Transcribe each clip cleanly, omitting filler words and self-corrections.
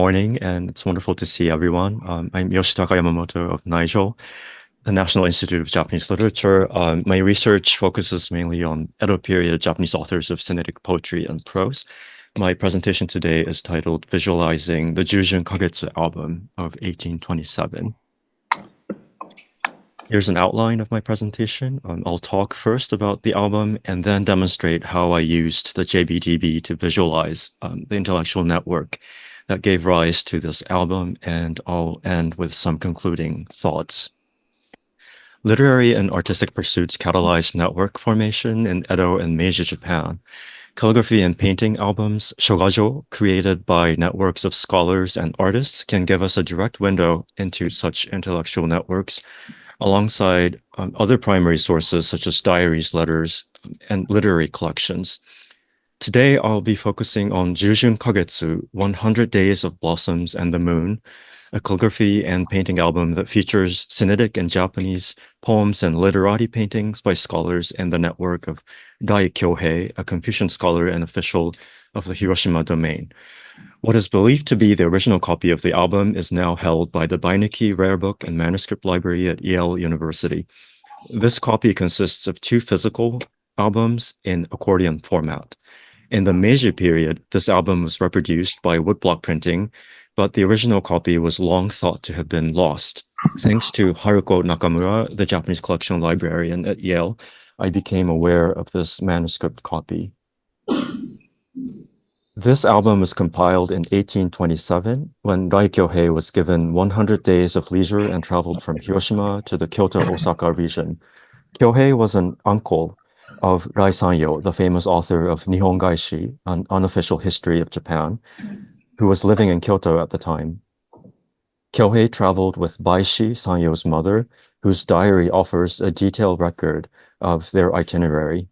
Morning, and it's wonderful to see everyone. I'm Yoshitaka Yamamoto of NIGEL, the National Institute of Japanese Literature. My research focuses mainly on Edo period Japanese authors of Sinitic poetry and prose. My presentation today is titled Visualizing the Jujun Kagetsu album of 1827. Here's an outline of my presentation. I'll talk first about the album and then demonstrate how I used the JBDB to visualize the intellectual network that gave rise to this album, and I'll end with some concluding thoughts. Literary and artistic pursuits catalyzed network formation in Edo and Meiji Japan. Calligraphy and painting albums, shogajo, created by networks of scholars and artists, can give us a direct window into such intellectual networks alongside other primary sources such as diaries, letters, and literary collections. Today, I'll be focusing on Jujun Kagetsu, 100 Days of Blossoms and the Moon, a calligraphy and painting album that features Sinitic and Japanese poems and literati paintings by scholars in the network of Dai Kyohei, a Confucian scholar and official of the Hiroshima domain. What is believed to be the original copy of the album is now held by the Beinecke Rare Book and Manuscript Library at Yale University. This copy consists of two physical albums in accordion format. In the Meiji period, this album was reproduced by woodblock printing, but the original copy was long thought to have been lost. Thanks to Haruko Nakamura, the Japanese collection librarian at Yale, I became aware of this manuscript copy. This album was compiled in 1827 when Dai Kyohei was given 100 days of leisure and traveled from Hiroshima to the Kyoto-Osaka region. Kyohei was an uncle of Rai Sanyo, the famous author of Nihon Gaishi, an unofficial history of Japan, who was living in Kyoto at the time. Kyohei traveled with Baishi, Sanyo's mother, whose diary offers a detailed record of their itinerary.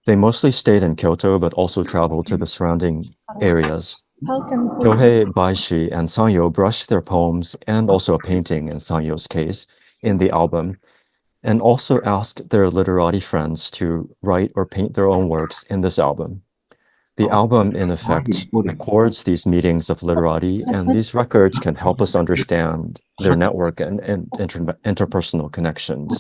They mostly stayed in Kyoto, but also traveled to the surrounding areas. Kyohei, Baishi, and Sanyo brushed their poems and also a painting in Sanyo's case in the album, and also asked their literati friends to write or paint their own works in this album. The album, in effect, records these meetings of literati, and these records can help us understand their network and interpersonal connections.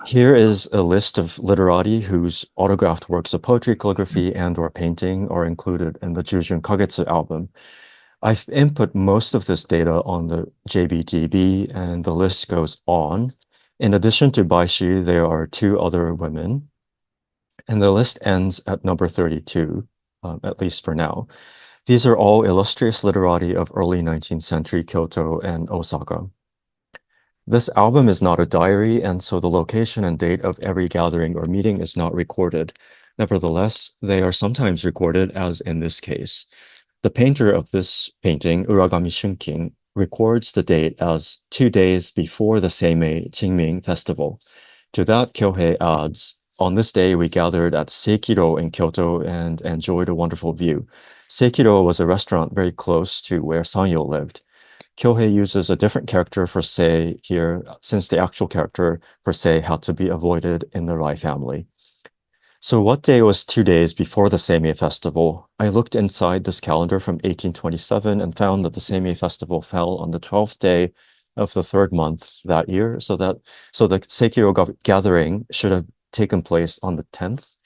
Here is a list of literati whose autographed works of poetry, calligraphy, and/or painting are included in the Jujun Kagetsu album. I've input most of this data on the JBDB, and the list goes on. In addition to Baishi, there are two other women, and the list ends at number 32, at least for now. These are all illustrious literati of early 19th century Kyoto and Osaka. This album is not a diary, and so the location and date of every gathering or meeting is not recorded. Nevertheless, they are sometimes recorded, as in this case. The painter of this painting, Uragami Shunkin, records the date as 2 days before the Seimei Qingming festival. To that, Kyohei adds, "On this day, we gathered at Seikiro in Kyoto and enjoyed a wonderful view." Seikiro was a restaurant very close to where Sanyo lived. Kyohei uses a different character for Sei here, since the actual character for Sei had to be avoided in the Rai family. So what day was 2 days before the Seimei festival? I looked inside this calendar from 1827 and found that the Seimei festival fell on the 12th day of the third month that year, so the Seikiro gathering should have taken place on the 10th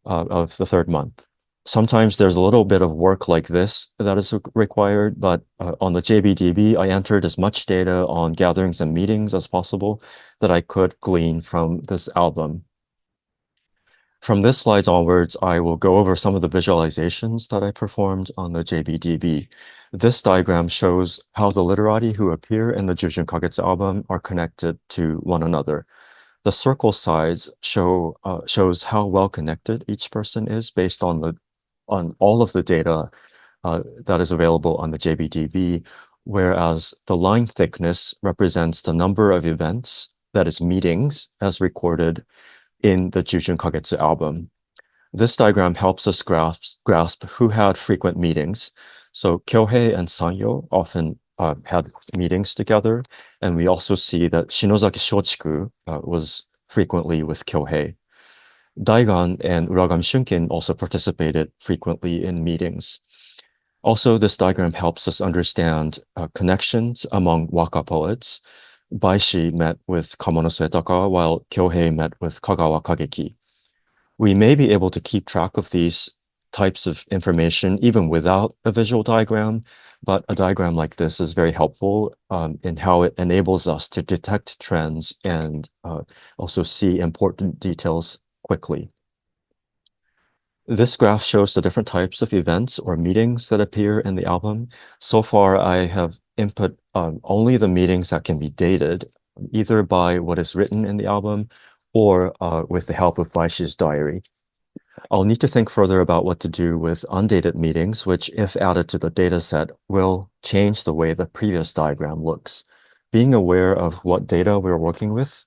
of the third month. Sometimes there's a little bit of work like this that is required, but on the JBDB, I entered as much data on gatherings and meetings as possible that I could glean from this album. From this slide onwards, I will go over some of the visualizations that I performed on the JBDB. This diagram shows how the literati who appear in the Jujun Kagetsu album are connected to one another. The circle size shows how well connected each person is based on all of the data that is available on the JBDB, whereas the line thickness represents the number of events, that is meetings, as recorded in the Jujun Kagetsu album. This diagram helps us grasp who had frequent meetings. So Kyohei and Sanyo often had meetings together, and we also see that Shinozaki Shochiku was frequently with Kyohei. Daigan and Uragami Shunkin also participated frequently in meetings. Also, this diagram helps us understand connections among waka poets. Baishi met with Kamono Suetaka, while Kyohei met with Kagawa Kageki. We may be able to keep track of these types of information even without a visual diagram, but a diagram like this is very helpful in how it enables us to detect trends and also see important details quickly. This graph shows the different types of events or meetings that appear in the album. So far, I have input only the meetings that can be dated, either by what is written in the album or with the help of Baishi's diary. I'll need to think further about what to do with undated meetings, which, if added to the data set, will change the way the previous diagram looks. Being aware of what data we're working with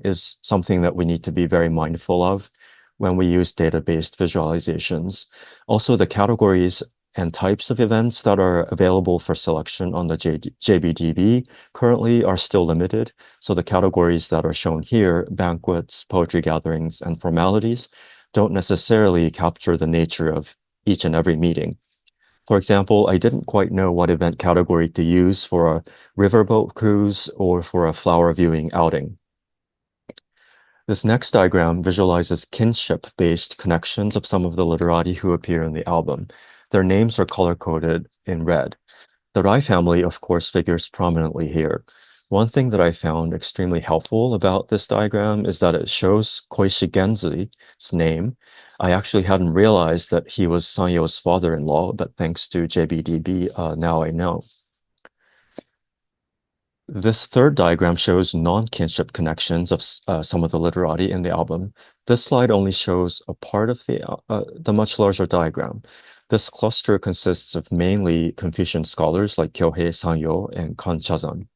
is something that we need to be very mindful of when we use data-based visualizations. Also, the categories and types of events that are available for selection on the JBDB currently are still limited. So the categories that are shown here, banquets, poetry gatherings, and formalities, don't necessarily capture the nature of each and every meeting. For example, I didn't quite know what event category to use for a riverboat cruise or for a flower viewing outing. This next diagram visualizes kinship-based connections of some of the literati who appear in the album. Their names are color-coded in red. The Rai family, of course, figures prominently here. One thing that I found extremely helpful about this diagram is that it shows Koichi Genzi's name. I actually hadn't realized that he was Sanyo's father-in-law, but thanks to JBDB, now I know. This third diagram shows non-kinship connections of some of the literati in the album. This slide only shows a part of the much larger diagram. This cluster consists of mainly Confucian scholars like Kyohei Sanyo and Kan Chazan.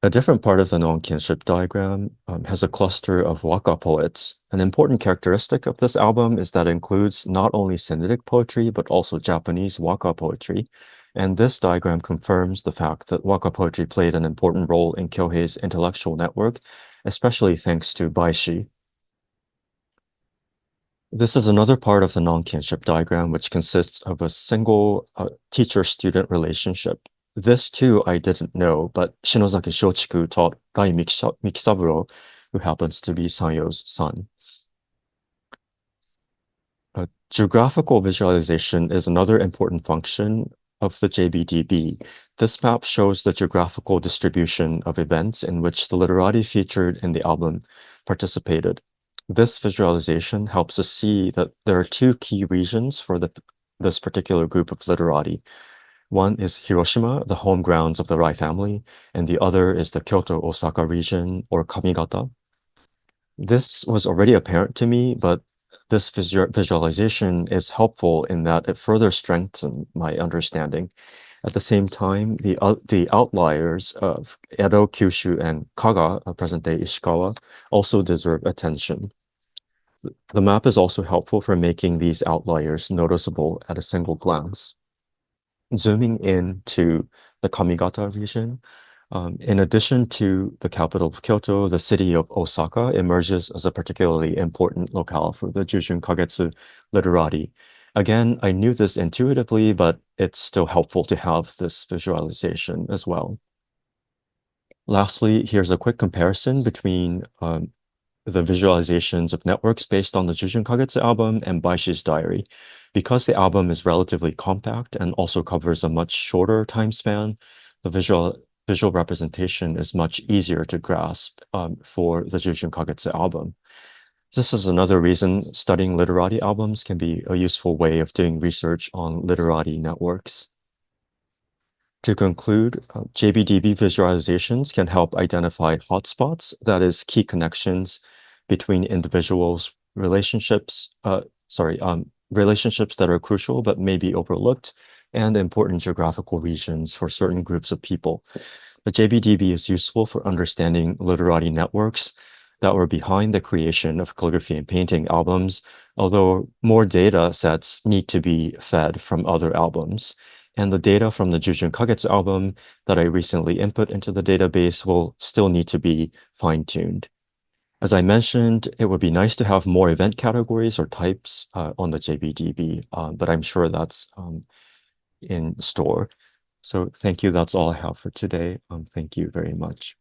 A different part of the non-kinship diagram has a cluster of waka poets. An important characteristic of this album is that it includes not only Sinitic poetry, but also Japanese waka poetry. And this diagram confirms the fact that waka poetry played an important role in Kyohei's intellectual network, especially thanks to Baishi. This is another part of the non-kinship diagram, which consists of a single teacher-student relationship. This too I didn't know, but Shinozaki Shochiku taught Rai Mikisaburo, who happens to be Sanyo's son. Geographical visualization is another important function of the JBDB. This map shows the geographical distribution of events in which the literati featured in the album participated. This visualization helps us see that there are two key regions for this particular group of literati. One is Hiroshima, the home grounds of the Rai family, and the other is the Kyoto-Osaka region, or Kamigata. This was already apparent to me, but this visualization is helpful in that it further strengthens my understanding. At the same time, the outliers of Edo, Kyushu, and Kaga, present-day Ishikawa, also deserve attention. The map is also helpful for making these outliers noticeable at a single glance. Zooming in to the Kamigata region, in addition to the capital of Kyoto, the city of Osaka emerges as a particularly important locale for the Jujun Kagetsu literati. Again, I knew this intuitively, but it's still helpful to have this visualization as well. Lastly, here's a quick comparison between the visualizations of networks based on the Jujun Kagetsu album and Baishi's diary. Because the album is relatively compact and also covers a much shorter time span, the visual representation is much easier to grasp for the Jujun Kagetsu album. This is another reason studying literati albums can be a useful way of doing research on literati networks. To conclude, JBDB visualizations can help identify hotspots, that is, key connections between individuals, relationships that are crucial but may be overlooked, and important geographical regions for certain groups of people. The JBDB is useful for understanding literati networks that were behind the creation of calligraphy and painting albums, although more data sets need to be fed from other albums. And the data from the Jujun Kagetsu album that I recently input into the database will still need to be fine-tuned. As I mentioned, it would be nice to have more event categories or types on the JBDB, but I'm sure that's in store. So thank you. That's all I have for today. Thank you very much.